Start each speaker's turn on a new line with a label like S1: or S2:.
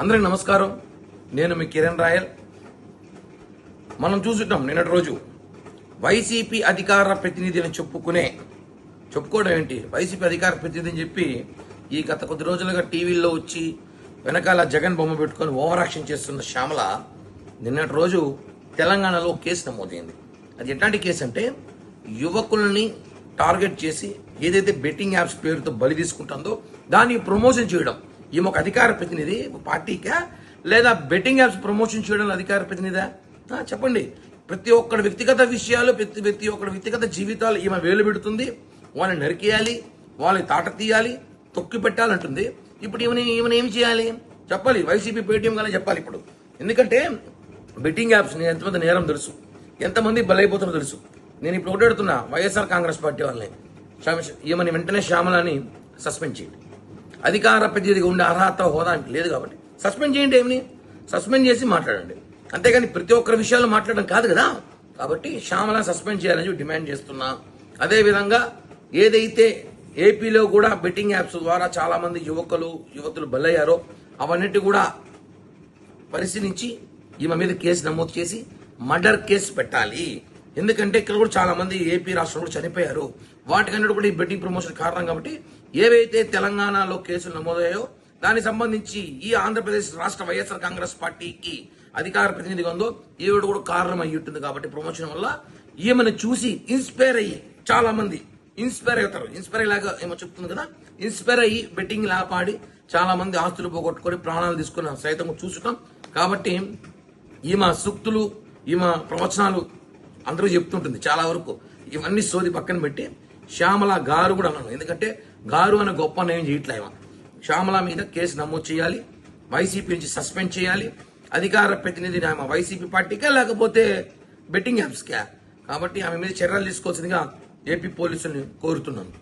S1: అందరికి నమస్కారం. నేను మీ కిరణ్ రాయల్. మనం చూసుంటాం నిన్నటి రోజు వైసీపీ అధికార ప్రతినిధి అని చెప్పుకోవడం ఏంటి, వైసీపీ అధికార ప్రతినిధి అని చెప్పి ఈ గత కొద్ది రోజులుగా టీవీల్లో వచ్చి వెనకాల జగన్ బొమ్మ పెట్టుకొని ఓవర్ యాక్షన్ చేస్తున్న శ్యామల నిన్నటి రోజు తెలంగాణలో కేసు నమోదైంది. అది ఎట్లాంటి కేసు అంటే, యువకుల్ని టార్గెట్ చేసి ఏదైతే బెట్టింగ్ యాప్స్ పేరుతో బలి తీసుకుంటుందో దాన్ని ప్రమోషన్ చేయడం. ఈమె ఒక అధికార ప్రతినిధి పార్టీకా, లేదా బెట్టింగ్ యాప్స్ ప్రమోషన్ చేయడం అధికార ప్రతినిధా? చెప్పండి. ప్రతి ఒక్కరి వ్యక్తిగత విషయాలు, ప్రతి ఒక్కరి వ్యక్తిగత జీవితాలు ఈమె వేలు పెడుతుంది. వాళ్ళని నరికేయాలి, వాళ్ళని తాట తీయాలి, తొక్కి పెట్టాలంటుంది. ఇప్పుడు ఈమెను ఏమి చేయాలి చెప్పాలి. వైసీపీ పేటీఎం గానే చెప్పాలి ఇప్పుడు. ఎందుకంటే బెట్టింగ్ యాప్స్ ఎంతమంది నేరం తెలుసు, ఎంతమంది బలైపోతారో తెలుసు. నేను ఇప్పుడు ఓటాడుతున్నా వైఎస్ఆర్ కాంగ్రెస్ పార్టీ వాళ్ళని, ఈమెని వెంటనే శ్యామలని సస్పెండ్ చేయండి. అధికార ప్రతినిధిగా ఉండే అర్హత హోదా లేదు కాబట్టి సస్పెండ్ చేయండి. ఏమని సస్పెండ్ చేసి మాట్లాడండి, అంతేగాని ప్రతి ఒక్కరి విషయాలు మాట్లాడడం కాదు కదా. కాబట్టి శ్యామల సస్పెండ్ చేయాలని డిమాండ్ చేస్తున్నా. అదేవిధంగా ఏదైతే ఏపీలో కూడా బెట్టింగ్ యాప్స్ ద్వారా చాలా మంది యువతులు బలయ్యారో అవన్నిటి కూడా పరిశీలించి ఈమె మీద కేసు నమోదు చేసి మర్డర్ కేసు పెట్టాలి. ఎందుకంటే ఇక్కడ కూడా చాలా మంది ఏపీ రాష్ట్రంలో కూడా చనిపోయారు. వాటికన్నా కూడా ఈ బెట్టింగ్ ప్రమోషన్ కారణం. కాబట్టి ఏవైతే తెలంగాణలో కేసులు నమోదయ్యాయో దానికి సంబంధించి ఈ ఆంధ్రప్రదేశ్ రాష్ట్ర వైఎస్ఆర్ కాంగ్రెస్ పార్టీకి అధికార ప్రతినిధిగా ఉందో ఈవిడ కూడా కారణం అయ్యి ఉంటుంది. కాబట్టి ప్రమోషన్ వల్ల ఈమెను చూసి ఇన్స్పైర్ అయ్యి చాలా మంది ఇన్స్పైర్ అవుతారు. ఇన్స్పైర్ అయ్యేలాగా ఏమో చెప్తుంది కదా, ఇన్స్పైర్ అయ్యి బెట్టింగ్ లాపాడి చాలా మంది ఆస్తులు పోగొట్టుకొని ప్రాణాలు తీసుకున్న సైతం చూసుకుంటాం. కాబట్టి ఈమె సూక్తులు, ఈమె ప్రవచనాలు అందరూ చెప్తుంటుంది చాలా వరకు. ఇవన్నీ సోది పక్కన పెట్టి శ్యామల గారు కూడా అన్నాను. ఎందుకంటే గారు అనే గొప్ప నేను చేయట్లేమా. శ్యామల మీద కేసు నమోదు చేయాలి, వైసీపీ నుంచి సస్పెండ్ చేయాలి. అధికార ప్రతినిధి ఆమె వైసీపీ పార్టీకా లేకపోతే బెట్టింగ్ యాప్స్కా? కాబట్టి ఆమె మీద చర్యలు తీసుకోవాల్సిందిగా ఏపీ పోలీసుల్ని కోరుతున్నాను.